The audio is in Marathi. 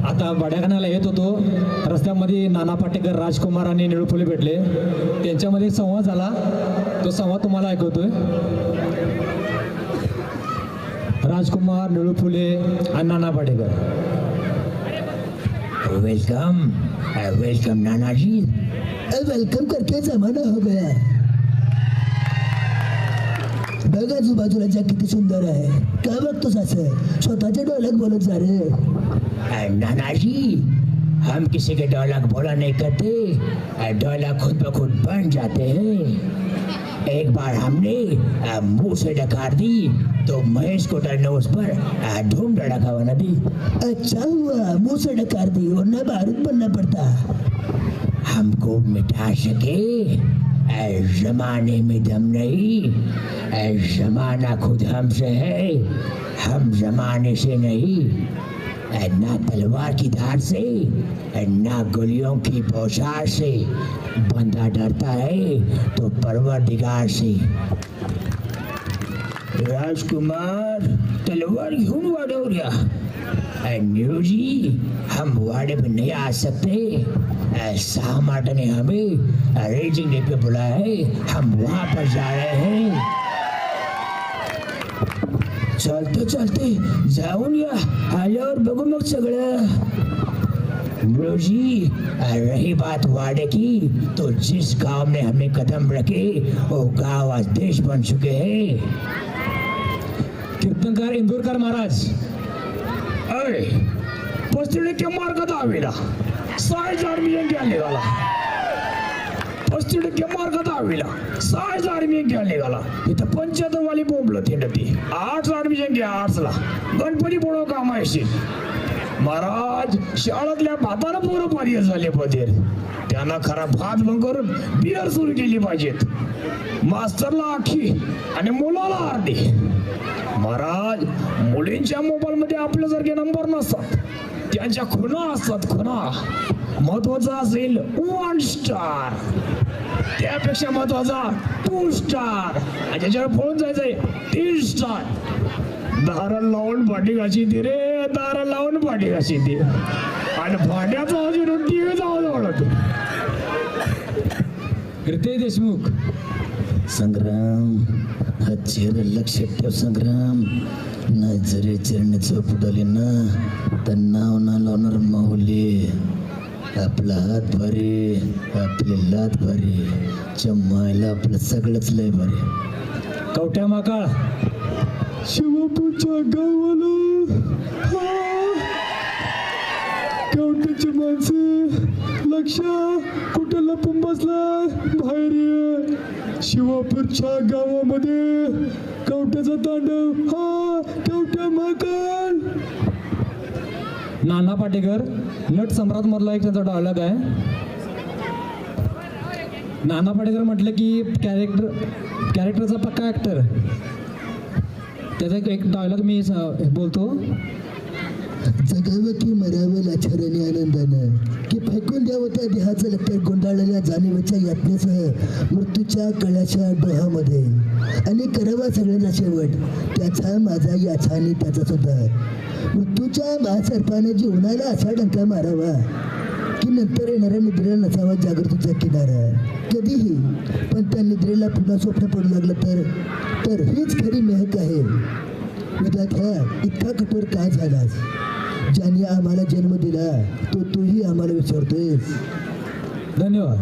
आता बड्याखान्याला येत होतो, रस्त्यामध्ये नाना पाटेकर, राजकुमार आणि निळू फुले भेटले. त्यांच्यामध्ये संवाद झाला, तो संवाद तुम्हाला ऐकवतोय. राजकुमार, निळू फुले आणि नाना पाटेकर. वेलकम वेलकम नाना जी. वेलकम करके जमाना हो गया. बघ आजूबाजूला जग किती सुंदर आहे. काय बघतोस असं? स्वतःच्या डोळ्यात बोलत जा रे. नाना जी, हम किसी के डायलॉग बोला नहीं करते, डायलॉग खुद ब खुद बन जाते हैं. एक बार हमने मुंह से डकार दी तो महेश कोटर ने उस पर धूम धड़ाका बना दी. अच्छा हुआ मुंह से डकार दी, वरना बारूद बनना पड़ता. हमको मिटा सके जमाने में दम नहीं, जमाना खुद हमसे है, हम जमाने से नहीं. ना तलवार की धार से, ना गोलियों की बौछार से, बंदा डरता है तो परवरदिगार से. राजकुमार तलवार घेऊन वाढवल्या. नीरू जी, हम वाड़े पे नहीं आ सकते. सामाट ने हमें रेजिंग डे पे बुलाया है, हम वहां पर जा रहे हैं. चलते चलते जाऊन या, आल्यावर बघू मग सगळं. नीरू जी, रही बात वाड़े की, तो जिस गांव में हमने कदम रखे वो गांव आज देश बन चुके हैं. कीर्तनकार इंदूरकर महाराज. अरे पस्तीडे मार्ग दहावीला 6,000 मिळून निघाला. 35 मार्ग दहावीला 6,000 मिळून निघाला. इथं 75 वाली बोंबलं थिंडती. 8 मिळून घ्या 8ला गणपती बोळो कामायशी. महाराज, शाळातल्या भाताला पोरं पारिय झाले पदेर. त्यांना खरा भात बंद करून बियर सुरू केली पाहिजेत. मास्तरला आखी आणि मुलाला अर्धी. महाराज, मुलींच्या मोबाईल मध्ये आपल्यासारखे नंबर नसतात, त्यांच्या खुणा असतात. खुणा महत्वाचा असेल 1 स्टार, त्यापेक्षा महत्वाचा 2 स्टार, ज्याच्यावर पळून जायचंय 3 स्टार. दारा लावून भांडी घाशी ती रे, दारा लावून भांडी घाशी ती. आणि भांड्याचा अजून टीव्ही जाऊन आवडत. रितेश देशमुख. संग्राम, हा चेहरा लक्षात ठेव. संग्राम, नाही जरी चरणी चौपटाली ना तर नाव ना लावणार माऊली. आपला हात भारी, आपली लात भारी, चम्मायला आपलं सगळंच लय भारी. कवट्या माकाळ. शिवापूरच्या गावाला कवट्याची माणसं, लक्ष कुठे लपून बसला बाहेर ये. शिवापूरच्या गावामध्ये कवट्याचा तांडव. कवट्या माकड. नाना पाटेकर, नट सम्राट मधला एक त्यांचा डायलॉग आहे. नाना पाटेकर म्हटलं की कॅरेक्टरचा पक्का ऍक्टर. त्याचा एक डायलॉग मी बोलतो. जगावं की मरावं लाचाराने आनंदानं, की फेकून द्यावं त्या देहाचं लक्टर गुंडाळलेल्या जाणीवेच्या यातनेसह मृत्यूच्या कळ्याच्या डोहामध्ये, आणि करावा सगळ्यांचा शेवट त्याचा, माझा, याचा आणि त्याचा सुद्धा. मृत्यूच्या महासर्पाने जीवनाला असा डंका मारावा की नंतर येणाऱ्या निद्रेला नसावा जागृतीचा किनारा कधीही. पण त्या निद्रेला पुन्हा स्वप्न पडू लागलं तर हीच खरी मेहक आहे. विधात्या, इतका कठोर का झालास? ज्याने आम्हाला जन्म दिला तो तूही आम्हाला विसरतोय. धन्यवाद.